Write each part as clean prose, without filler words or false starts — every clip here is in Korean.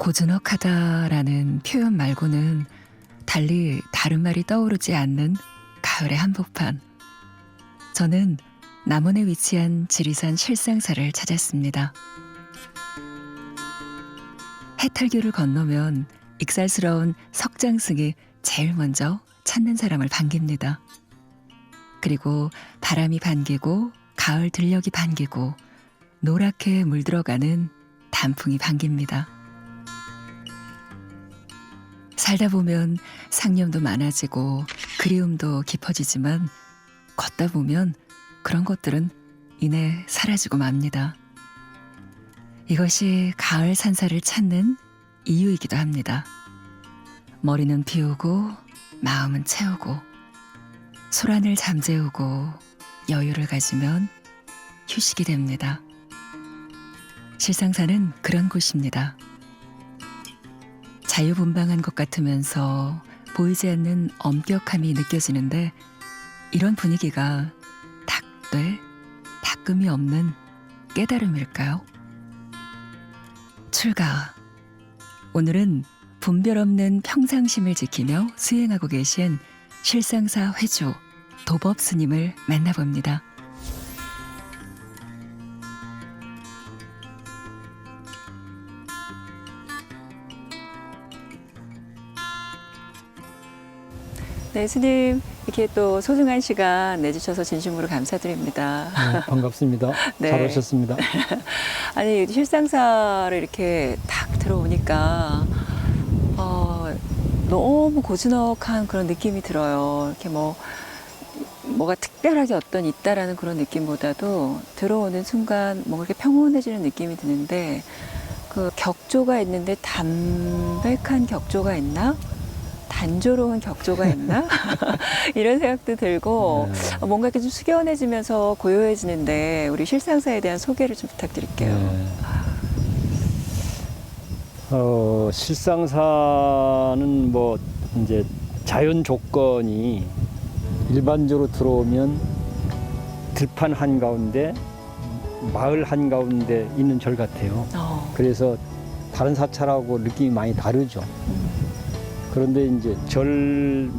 고즈넉하다라는 표현 말고는 달리 다른 말이 떠오르지 않는 가을의 한복판. 저는 남원에 위치한 지리산 실상사를 찾았습니다. 해탈교를 건너면 익살스러운 석장승이 제일 먼저 찾는 사람을 반깁니다. 그리고 바람이 반기고 가을 들녘이 반기고 노랗게 물들어가는 단풍이 반깁니다. 살다 보면 상념도 많아지고 그리움도 깊어지지만 걷다 보면 그런 것들은 이내 사라지고 맙니다. 이것이 가을 산사를 찾는 이유이기도 합니다. 머리는 비우고 마음은 채우고 소란을 잠재우고 여유를 가지면 휴식이 됩니다. 실상사는 그런 곳입니다. 자유분방한 것 같으면서 보이지 않는 엄격함이 느껴지는데 이런 분위기가 탁돼 닦음이 없는 깨달음일까요? 출가. 오늘은 분별 없는 평상심을 지키며 수행하고 계신 실상사 회주 도법 스님을 만나봅니다. 네, 스님 이렇게 또 소중한 시간 내주셔서 진심으로 감사드립니다. 네, 반갑습니다. 네. 잘 오셨습니다. 아니 실상사를 이렇게 딱 들어오니까 너무 고즈넉한 그런 느낌이 들어요. 이렇게 뭐가 특별하게 어떤 있다라는 그런 느낌보다도 들어오는 순간 뭔가 이렇게 평온해지는 느낌이 드는데 그 격조가 있는데 담백한 격조가 있나? 단조로운 격조가 있나? 이런 생각도 들고 네. 뭔가 이렇게 좀 숙연해지면서 고요해지는데 우리 실상사에 대한 소개를 좀 부탁드릴게요. 네. 실상사는 뭐 이제 자연 조건이 일반적으로 들어오면 들판 한가운데 마을 한가운데 있는 절 같아요. 그래서 다른 사찰하고 느낌이 많이 다르죠. 그런데 이제 절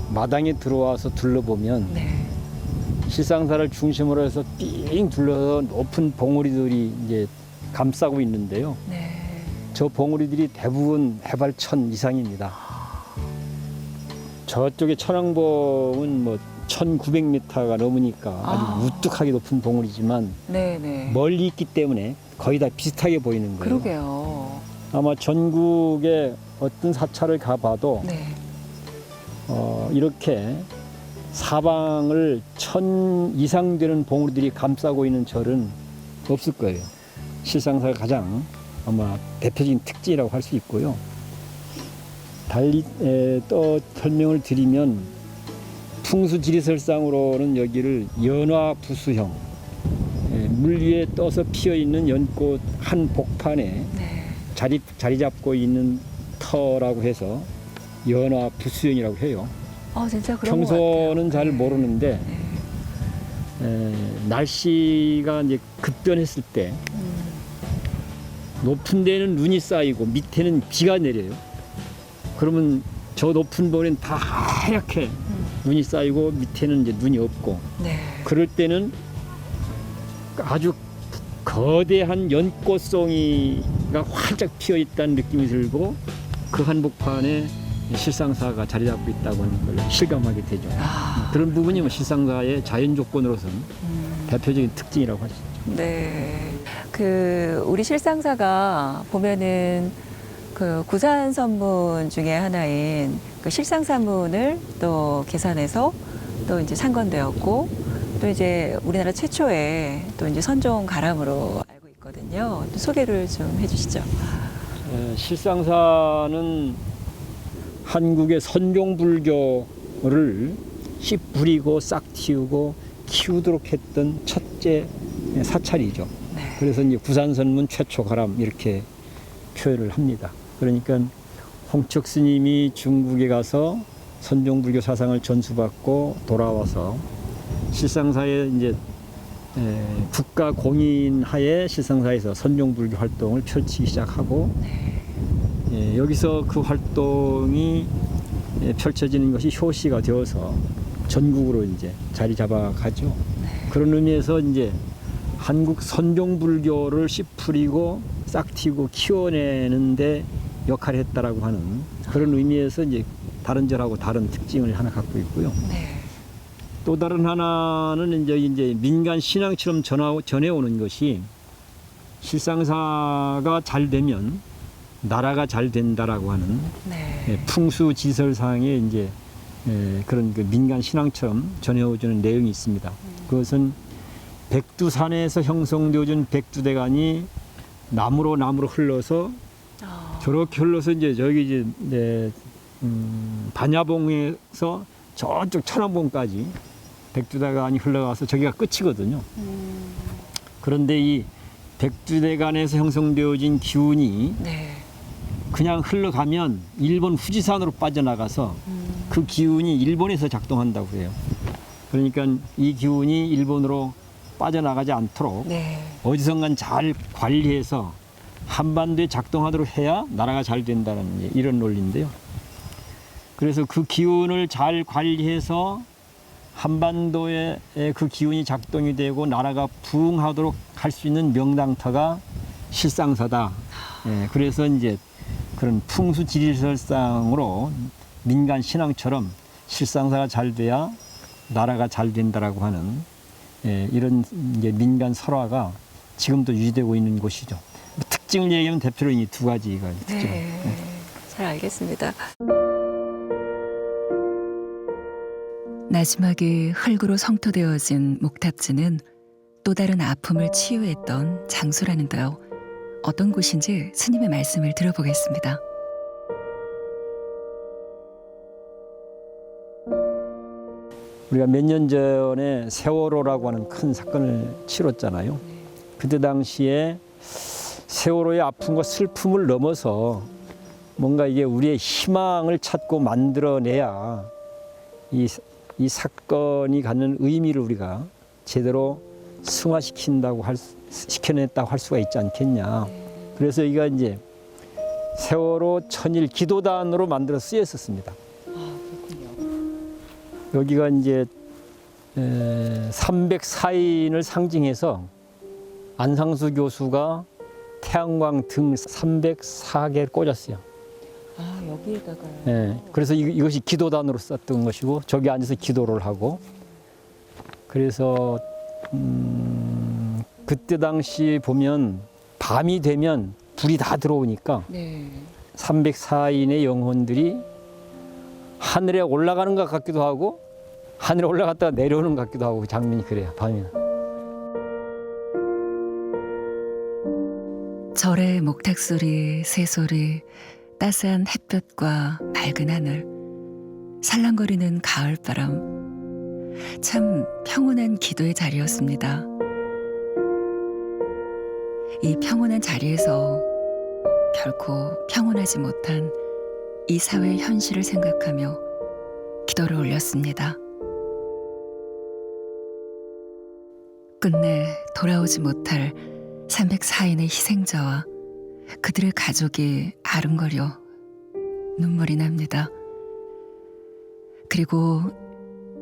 마당에 들어와서 둘러보면 네. 실상사를 중심으로 해서 삥 둘러서 높은 봉우리들이 이제 감싸고 있는데요. 네. 저 봉우리들이 대부분 해발 1000 이상입니다. 저쪽에 천왕봉은 뭐 1900m가 넘으니까 아주 우뚝하게 높은 봉우리지만 네. 멀리 있기 때문에 거의 다 비슷하게 보이는 거예요. 그러게요. 아마 전국의 어떤 사찰을 가봐도 네. 이렇게 사방을 1000 이상 되는 봉우리들이 감싸고 있는 절은 없을 거예요. 실상사가 가장 아마 대표적인 특징이라고 할 수 있고요. 달리 또 설명을 드리면 풍수지리설상으로는 여기를 연화부수형, 물 위에 떠서 피어 있는 연꽃 한 복판에 네. 자리 잡고 있는 터라고 해서 연화부수형이라고 해요. 진짜 그런 것 평소는 같아요. 잘 네. 모르는데 네. 날씨가 이제 급변했을 때 높은 데는 눈이 쌓이고 밑에는 비가 내려요. 그러면 저 높은 봉우리는 다 하얗게 눈이 쌓이고 밑에는 이제 눈이 없고 네. 그럴 때는 아주 거대한 연꽃송이가 활짝 피어 있다는 느낌이 들고 그 한복판에 실상사가 자리 잡고 있다고 하는 걸 실감하게 되죠. 그런 부분이 뭐 실상사의 자연 조건으로서는 대표적인 특징이라고 할 수 있죠. 네. 우리 실상사가 보면은 그 구산선문 중에 하나인 그 실상사문을 또 계산해서 또 이제 상건되었고 또 이제 우리나라 최초의 또 이제 선종 가람으로 알고 있거든요. 또 소개를 좀 해주시죠. 실상사는 한국의 선종불교를 씨 뿌리고 싹 틔우고 키우도록 했던 첫째 사찰이죠. 네. 그래서 이제 구산선문 최초 가람 이렇게 표현을 합니다. 그러니까 홍척 스님이 중국에 가서 선종불교 사상을 전수받고 돌아와서 실상사에 이제 국가 공인 하에 실상사에서 선종불교 활동을 펼치기 시작하고 여기서 그 활동이 펼쳐지는 것이 효시가 되어서 전국으로 이제 자리 잡아가죠. 그런 의미에서 이제 한국 선종불교를 씨 뿌리고 싹틔우고 키워내는데 역할을 했다라고 하는 그런 의미에서 이제 다른 절하고 다른 특징을 하나 갖고 있고요. 네. 또 다른 하나는 이제 민간 신앙처럼 전해오는 것이 실상사가 잘 되면 나라가 잘 된다라고 하는 네. 풍수지설상의 이제 그런 그 민간 신앙처럼 전해오주는 내용이 있습니다. 그것은 백두산에서 형성되어진 백두대간이 나무로 흘러서 저렇게 흘러서 이제 저기 이제 반야봉에서 저쪽 천안봉까지 백두대간이 흘러가서 저기가 끝이거든요. 그런데 이 백두대간에서 형성되어진 기운이 네. 그냥 흘러가면 일본 후지산으로 빠져나가서 그 기운이 일본에서 작동한다고 해요. 그러니까 이 기운이 일본으로 빠져나가지 않도록 네. 어디선간 잘 관리해서 한반도에 작동하도록 해야 나라가 잘 된다는 이런 논리인데요. 그래서 그 기운을 잘 관리해서 한반도에 그 기운이 작동이 되고 나라가 부흥하도록 할 수 있는 명당터가 실상사다. 그래서 이제 그런 풍수지리설상으로 민간 신앙처럼 실상사가 잘 돼야 나라가 잘 된다라고 하는 이런 이제 민간 설화가 지금도 유지되고 있는 곳이죠. 특징을 얘기하면 대표로 이 두 가지가 특징. 네. 잘 알겠습니다. 나지막에 흙으로 성토되어진 목탑지는 또 다른 아픔을 치유했던 장소라는데요. 어떤 곳인지 스님의 말씀을 들어보겠습니다. 우리가 몇 년 전에 세월호라고 하는 큰 사건을 치렀잖아요. 그때 당시에 세월호의 아픔과 슬픔을 넘어서 뭔가 이게 우리의 희망을 찾고 만들어내야 이 사건이 갖는 의미를 우리가 제대로 시켜냈다고 할 수가 있지 않겠냐. 그래서 여기가 이제 세월호 천일 기도단으로 만들어 쓰였었습니다. 여기가 이제 304인을 상징해서 안상수 교수가 태양광 등 304개를 꽂았어요. 여기에다가요. 그래서 이것이 기도단으로 썼던 것이고 저기 앉아서 기도를 하고 그래서 그때 당시 보면 밤이 되면 불이 다 들어오니까 네. 304인의 영혼들이 하늘에 올라가는 것 같기도 하고 하늘에 올라갔다가 내려오는 것 같기도 하고 그 장면이 그래요. 밤에는. 절의 목탁소리, 새소리, 따스한 햇볕과 맑은 하늘, 살랑거리는 가을바람, 참 평온한 기도의 자리였습니다. 이 평온한 자리에서 결코 평온하지 못한 이 사회의 현실을 생각하며 기도를 올렸습니다. 끝내 돌아오지 못할 304인의 희생자와 그들의 가족이 아른거려 눈물이 납니다. 그리고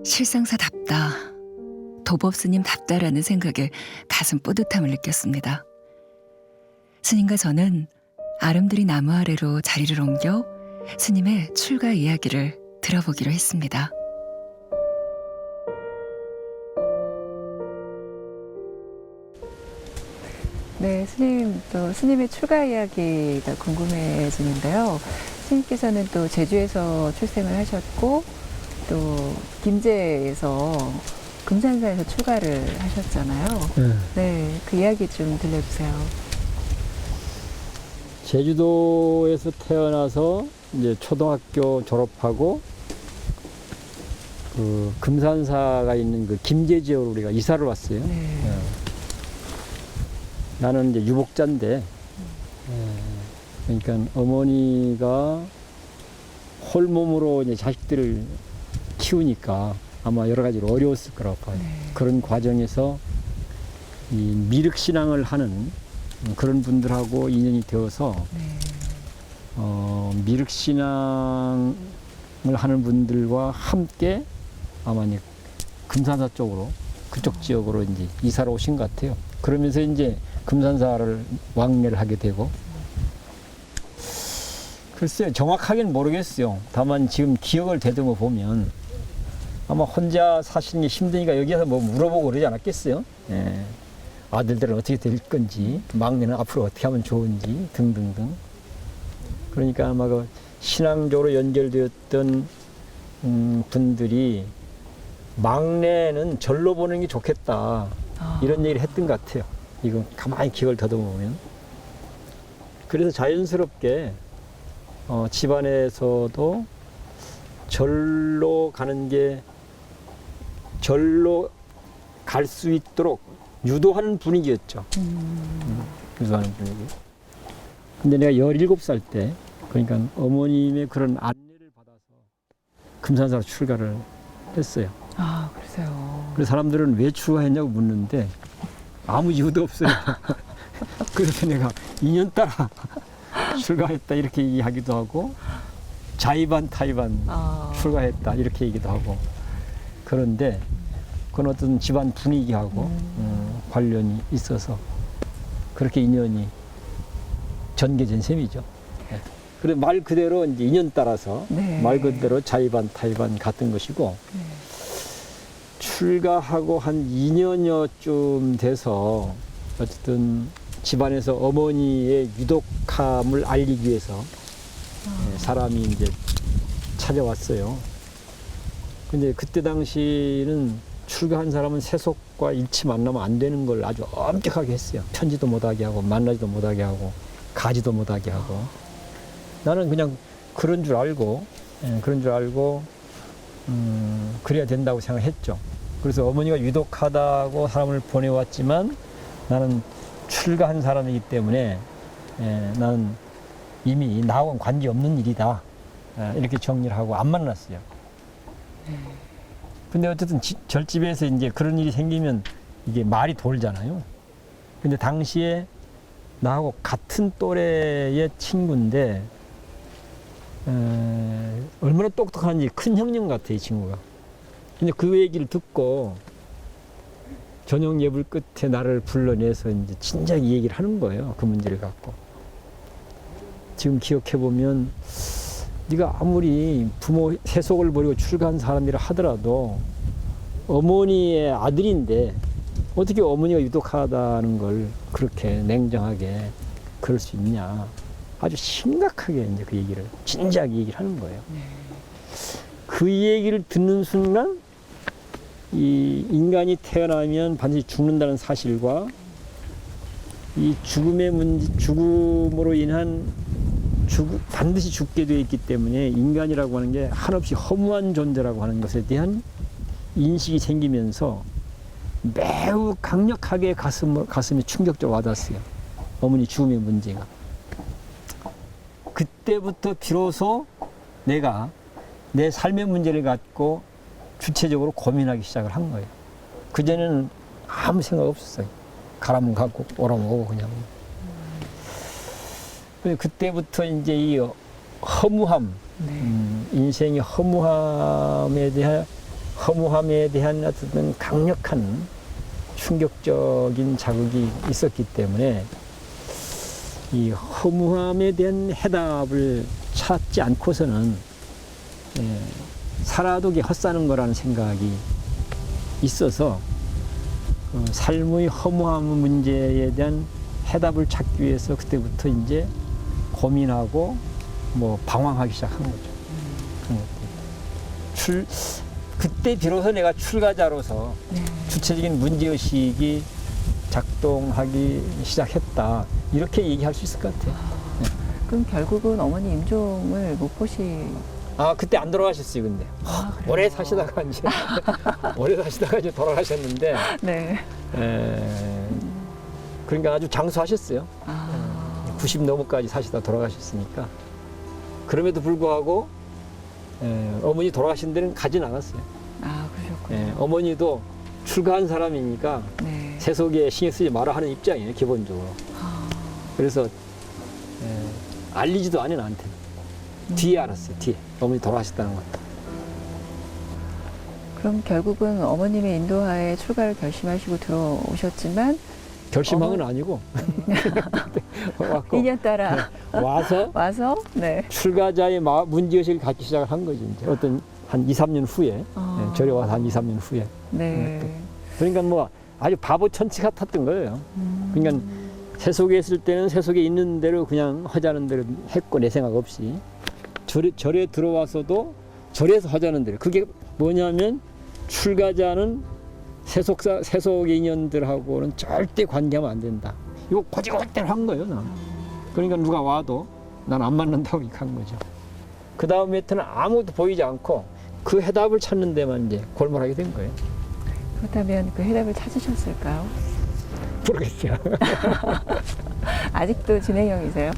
실상사답다, 도법스님답다라는 생각에 가슴 뿌듯함을 느꼈습니다. 스님과 저는 아름드리 나무 아래로 자리를 옮겨 스님의 출가 이야기를 들어보기로 했습니다. 네, 또 스님의 출가 이야기가 궁금해지는데요. 스님께서는 또 제주에서 출생을 하셨고 또 김제에서 금산사에서 출가를 하셨잖아요. 네, 그 이야기 좀 들려주세요. 제주도에서 태어나서 이제 초등학교 졸업하고 그 금산사가 있는 그 김제 지역으로 우리가 이사를 왔어요. 네. 나는 이제 유복자인데, 그러니까 어머니가 홀몸으로 이제 자식들을 키우니까 아마 여러 가지로 어려웠을 거라고 봐요. 네. 그런 과정에서 이 미륵신앙을 하는 그런 분들하고 인연이 되어서 네. 미륵신앙을 하는 분들과 함께 아마 이제 금산사 쪽으로 그쪽 지역으로 이제 이사를 오신 것 같아요. 그러면서 이제 금산사를 왕래를 하게 되고 글쎄요 정확하게는 모르겠어요. 다만 지금 기억을 되듬어 보면 아마 혼자 사시는 게 힘드니까 여기서 뭐 물어보고 그러지 않았겠어요. 예. 아들들은 어떻게 될 건지, 막내는 앞으로 어떻게 하면 좋은지 등등등. 그러니까 아마 그 신앙적으로 연결되었던 분들이 막내는 절로 보는 게 좋겠다 이런 얘기를 했던 것 같아요. 이거 가만히 기억을 더듬어 보면. 그래서 자연스럽게 집안에서도 절로 가는 게 절로 갈 수 있도록 유도하는 분위기였죠. 유도하는 분위기. 근데 내가 17살 때, 그러니까 어머님의 그런 안내를 받아서 금산사로 출가를 했어요. 아, 그러세요. 그래서 사람들은 왜 출가했냐고 묻는데 아무 이유도 없어요. 그래서 내가 2년 따라 출가했다 이렇게 얘기하기도 하고 자의반 타의반 출가했다 이렇게 얘기도 하고 그런데 그건 어떤 집안 분위기하고 관련이 있어서 그렇게 인연이 전개된 셈이죠. 네. 그래 말 그대로 이제 인연 따라서 네. 말 그대로 자의반 타의반 같은 것이고 네. 출가하고 한 2년여쯤 돼서 어쨌든 집안에서 어머니의 유독함을 알리기 위해서 사람이 이제 찾아왔어요. 근데 그때 당시는 출가한 사람은 세속과 일치 만나면 안 되는 걸 아주 엄격하게 했어요. 편지도 못하게 하고 만나지도 못하게 하고 가지도 못하게 하고 나는 그냥 그런 줄 알고 그래야 된다고 생각했죠. 그래서 어머니가 유독하다고 사람을 보내왔지만 나는 출가한 사람이기 때문에 나는 이미 나하고는 관계없는 일이다 이렇게 정리를 하고 안 만났어요. 근데 어쨌든 절집에서 이제 그런 일이 생기면 이게 말이 돌잖아요. 근데 당시에 나하고 같은 또래의 친구인데 얼마나 똑똑한지 큰 형님 같아 이 친구가. 근데 그 얘기를 듣고 저녁 예불 끝에 나를 불러내서 이제 진작 이 얘기를 하는 거예요. 그 문제를 갖고. 지금 기억해 보면 네가 아무리 부모 세속을 버리고 출가한 사람이라 하더라도 어머니의 아들인데 어떻게 어머니가 유독하다는 걸 그렇게 냉정하게 그럴 수 있냐. 아주 심각하게 이제 그 얘기를 진지하게 얘기를 하는 거예요. 그 얘기를 듣는 순간 이 인간이 태어나면 반드시 죽는다는 사실과 이 죽음의 문제, 죽음으로 인한 반드시 죽게 되어 있기 때문에 인간이라고 하는 게 한없이 허무한 존재라고 하는 것에 대한 인식이 생기면서 매우 강력하게 가슴에 충격적으로 와닿았어요. 어머니 죽음의 문제가. 그때부터 비로소 내가 내 삶의 문제를 갖고 주체적으로 고민하기 시작을 한 거예요. 그전에는 아무 생각 없었어요. 가라면 가고 오라면 오고 그냥. 그때부터 이제 이 허무함, 인생의 허무함에 대한 어떤 강력한 충격적인 자극이 있었기 때문에 이 허무함에 대한 해답을 찾지 않고서는 살아도 게 헛사는 거라는 생각이 있어서 삶의 허무함 문제에 대한 해답을 찾기 위해서 그때부터 이제 고민하고 뭐 방황하기 시작한 거죠. 그때 비로소 내가 출가자로서 주체적인 문제의식이 작동하기 시작했다. 이렇게 얘기할 수 있을 것 같아요. 그럼 결국은 어머니 임종을 못 그때 안 돌아가셨어요, 근데. 오래 사시다가 이제, 돌아가셨는데. 네. 그러니까 아주 장수하셨어요. 90 넘어까지 사시다 돌아가셨으니까. 그럼에도 불구하고, 어머니 돌아가신 데는 가진 않았어요. 그러셨군요. 어머니도 출가한 사람이니까 네. 세속에 신경 쓰지 마라 하는 입장이에요, 기본적으로. 그래서, 알리지도 않아 나한테. 뒤에 알았어요. 뒤에 어머니 돌아가셨다는 것도. 그럼 결국은 어머님의 인도하에 출가를 결심하시고 들어오셨지만 결심한 건 아니고 왔고 2년 따라 와서 네. 출가자의 문제의식을 갖기 시작을 한 거죠. 이제 어떤 한 2, 3년 후에 절에 와서 한 2, 3년 후에. 네. 그러니까 뭐 아주 바보 천치 같았던 거예요. 그러니까 세속에 있을 때는 세속에 있는 대로 그냥 하자는 대로 했고 내 생각 없이 절에 들어와서도 절에서 하자는 대로. 그게 뭐냐면 출가자는 세속의 인연들하고는 절대 관계하면 안 된다. 이거 고지고대로 한 거예요. 난. 그러니까 누가 와도 난 안 맞는다고 이렇게 한 거죠. 그 다음부터는 아무것도 보이지 않고 그 해답을 찾는 데만 이제 골몰하게 된 거예요. 그렇다면 그 해답을 찾으셨을까요? 모르겠어요. 아직도 진행형이세요?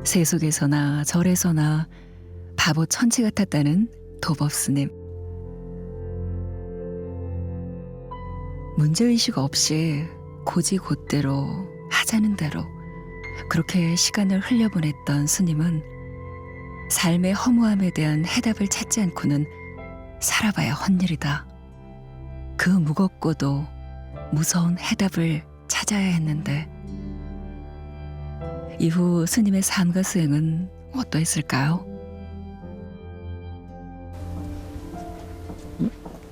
세속에서나 절에서나 바보 천치 같았다는 도법스님. 문제의식 없이 고지곧대로 하자는 대로 그렇게 시간을 흘려보냈던 스님은 삶의 허무함에 대한 해답을 찾지 않고는 살아봐야 헛일이다. 그 무겁고도 무서운 해답을 찾아야 했는데 이후 스님의 삶과 수행은 어떠했을까요?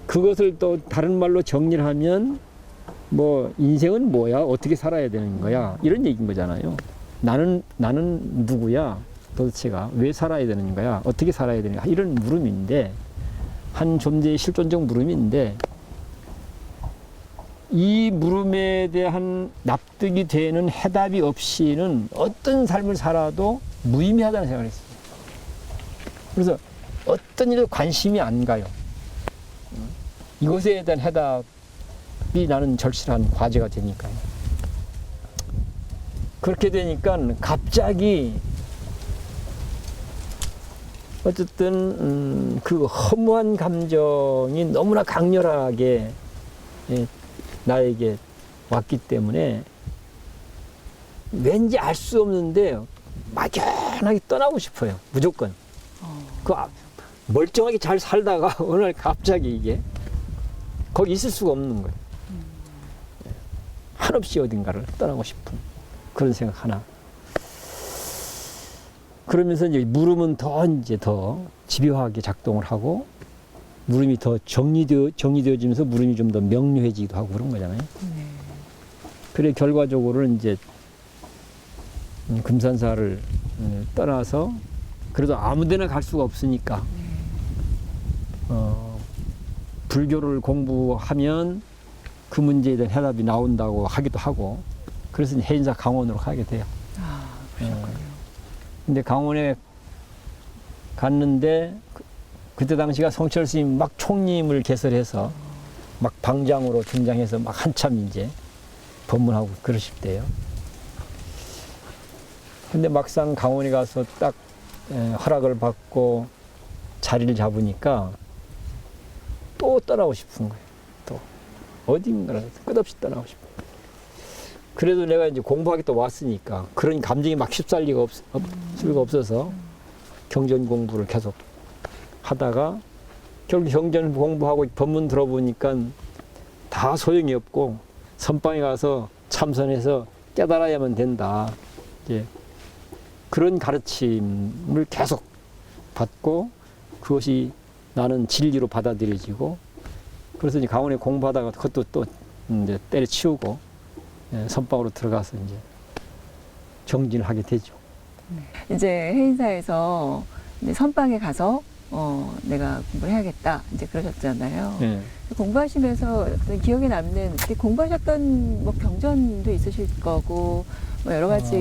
그것을 또 다른 말로 정리를 하면 뭐 인생은 뭐야? 어떻게 살아야 되는 거야? 이런 얘기인 거잖아요. 나는 누구야? 도대체가 왜 살아야 되는 거야? 어떻게 살아야 되는 거야? 이런 물음인데 한 존재의 실존적 물음인데 이 물음에 대한 납득이 되는 해답이 없이는 어떤 삶을 살아도 무의미하다는 생각을 했어요. 그래서 어떤 일에도 관심이 안 가요. 이것에 대한 해답이 나는 절실한 과제가 되니까요. 그렇게 되니까 갑자기 어쨌든 그 허무한 감정이 너무나 강렬하게 나에게 왔기 때문에 왠지 알 수 없는데 막연하게 떠나고 싶어요. 무조건. 멀쩡하게 잘 살다가 어느 날 갑자기 이게 거기 있을 수가 없는 거예요. 한없이 어딘가를 떠나고 싶은 그런 생각 하나. 그러면서 이제 물음은 더 집요하게 작동을 하고 물음이 더 정리되어지면서 물음이 좀 더 명료해지기도 하고 그런 거잖아요. 그래 결과적으로는 이제 금산사를 떠나서 그래도 아무데나 갈 수가 없으니까 불교를 공부하면 그 문제에 대한 해답이 나온다고 하기도 하고 그래서 이제 해인사 강원으로 가게 돼요. 그러셨군요. 근데 강원에 갔는데 그때 당시가 성철 스님 막 총림을 개설해서 막 방장으로 등장해서 막 한참 이제 법문하고 그러실 때요. 근데 막상 강원에 가서 딱 허락을 받고 자리를 잡으니까 또 떠나고 싶은 거예요. 또 어딘가를 끝없이 떠나고 싶어요. 그래도 내가 이제 공부하기 또 왔으니까 그런 감정이 막 휩쓸 리가 수가 없어서 경전 공부를 계속 하다가 결국 경전 공부하고 법문 들어보니까 다 소용이 없고 선방에 가서 참선해서 깨달아야만 된다. 이제 그런 가르침을 계속 받고 그것이 나는 진리로 받아들여지고 그래서 이제 강원에 공부하다가 그것도 또 이제 때려치우고 선방으로 들어가서 이제 정진을 하게 되죠. 이제 해인사에서 이제 선방에 가서 내가 공부를 해야겠다 이제 그러셨잖아요. 네. 공부하시면서 어떤 기억에 남는 그때 공부하셨던 뭐 경전도 있으실 거고 뭐 여러 가지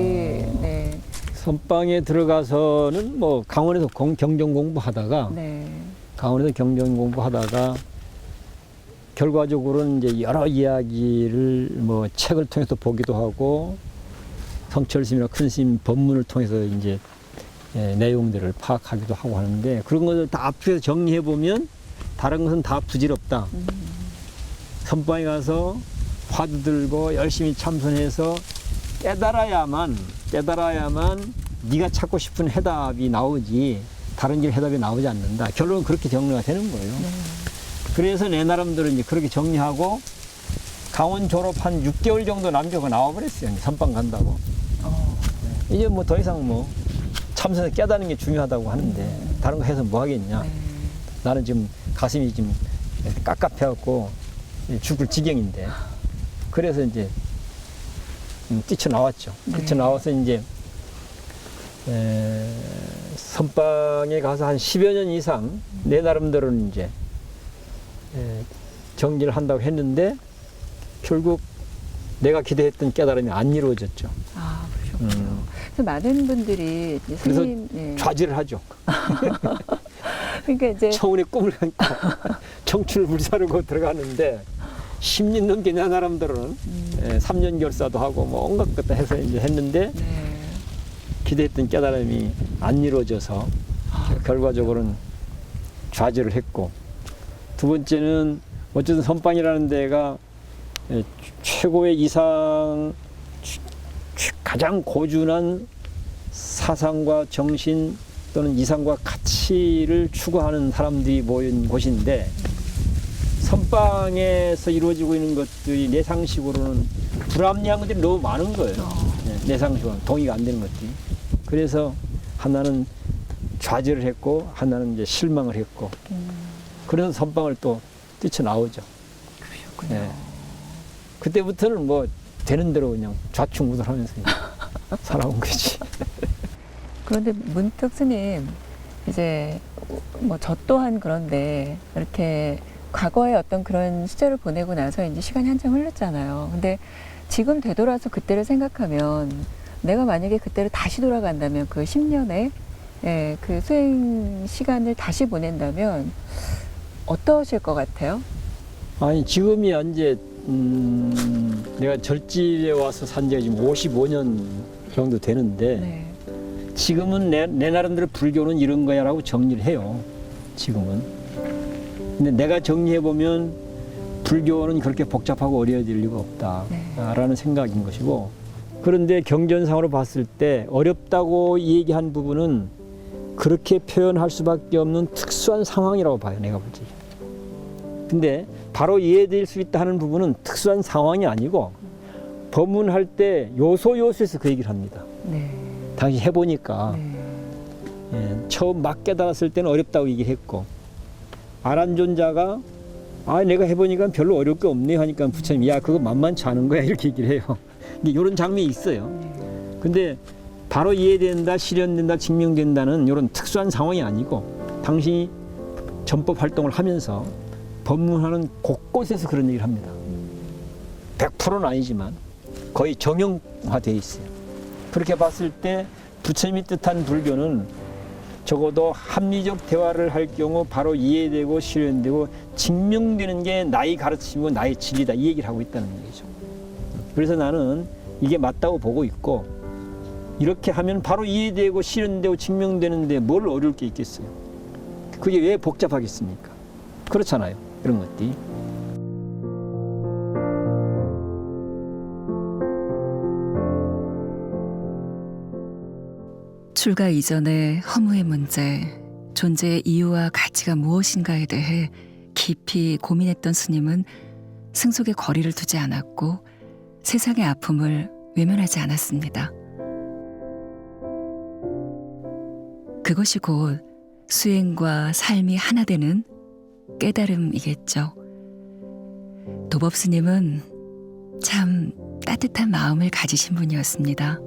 네. 선방에 들어가서는 뭐 강원에서 경전 공부하다가 네. 강원에서 경전 공부하다가 결과적으로는 이제 여러 이야기를 뭐 책을 통해서 보기도 하고 성철 스님이나 큰 스님 법문을 통해서 이제 내용들을 파악하기도 하고 하는데 그런 것을 다 앞에서 정리해 보면 다른 것은 다 부질없다. 선방에 가서 화두 들고 열심히 참선해서 깨달아야만 네가 찾고 싶은 해답이 나오지 다른 길 해답이 나오지 않는다. 결론은 그렇게 정리가 되는 거예요. 그래서 내 나름대로 이제 그렇게 정리하고 강원 졸업 한 6개월 정도 남겨고 나와버렸어요. 이제 선방 간다고. 이제 뭐 더 이상 뭐 참선을 깨닫는 게 중요하다고 하는데 다른 거 해서 뭐 하겠냐. 나는 지금 가슴이 지금 깝깝해갖고 죽을 지경인데 그래서 이제 뛰쳐나왔죠. 뛰쳐나와서 이제 선방에 가서 한 10여 년 이상 내 나름대로는 이제 정리를 한다고 했는데 결국 내가 기대했던 깨달음이 안 이루어졌죠. 아, 그러셨군요. 그래서 많은 분들이 이제 그래서 스님, 예. 좌절을 하죠. 그러니까 이제 처운의 꿈을 안고 청춘을 불사르고 들어가는데 10년 넘게 내 나름대로는 3년 결사도 하고 뭐 온갖 것도 해서 이제 했는데 네. 기대했던 깨달음이 안 이루어져서 결과적으로는 좌절을 했고 두 번째는 어쨌든 선방이라는 데가 최고의 이상 가장 고준한 사상과 정신 또는 이상과 가치를 추구하는 사람들이 모인 곳인데 선방에서 이루어지고 있는 것들이 내 상식으로는 불합리한 것들이 너무 많은 거예요. 내 상식으로는 동의가 안 되는 것들이. 그래서 하나는 좌절을 했고 하나는 이제 실망을 했고 그래서 선방을 또 뛰쳐나오죠. 그러셨군요. 네. 그때부터는 뭐 되는 대로 그냥 좌충우돌하면서 살아온 거지. 그런데 문득 스님 이제 뭐 저 또한 그런데 이렇게 과거에 어떤 그런 시절을 보내고 나서 이제 시간이 한참 흘렀잖아요. 근데 지금 되돌아서 그때를 생각하면 내가 만약에 그때를 다시 돌아간다면 그 10년의 예, 그 수행 시간을 다시 보낸다면 어떠실 것 같아요? 아니 지금이 이제 내가 절지에 와서 산 지가 지금 55년 정도 되는데 네. 지금은 내 나름대로 불교는 이런 거야라고 정리를 해요. 지금은. 근데 내가 정리해보면 불교는 그렇게 복잡하고 어려워질 리가 없다라는 생각인 것이고 그런데 경전상으로 봤을 때 어렵다고 얘기한 부분은 그렇게 표현할 수밖에 없는 특수한 상황이라고 봐요. 내가 볼 때. 근데 바로 이해될 수 있다 하는 부분은 특수한 상황이 아니고 법문할 때 요소에서 그 얘기를 합니다. 네. 당시 해보니까 네. 처음 막 깨달았을 때는 어렵다고 얘기했고 아란존자가 내가 해보니까 별로 어려울 게 없네 하니까 부처님이 야 그거 만만치 않은 거야 이렇게 얘기를 해요. 이런 장면이 있어요. 근데 바로 이해된다, 실현된다, 증명된다는 이런 특수한 상황이 아니고 당신이 전법 활동을 하면서 법문하는 곳곳에서 그런 얘기를 합니다. 100%는 아니지만 거의 정형화되어 있어요. 그렇게 봤을 때 부처님이 뜻한 불교는 적어도 합리적 대화를 할 경우 바로 이해되고 실현되고 증명되는 게 나의 가르침이고 나의 진리다 이 얘기를 하고 있다는 얘기죠. 그래서 나는 이게 맞다고 보고 있고 이렇게 하면 바로 이해되고 실현되고 증명되는데 뭘 어려울 게 있겠어요. 그게 왜 복잡하겠습니까? 그렇잖아요. 그런 것들이. 출가 이전의 허무의 문제, 존재의 이유와 가치가 무엇인가에 대해 깊이 고민했던 스님은 승속의 거리를 두지 않았고 세상의 아픔을 외면하지 않았습니다. 그것이 곧 수행과 삶이 하나 되는 깨달음이겠죠. 도법 스님은 참 따뜻한 마음을 가지신 분이었습니다.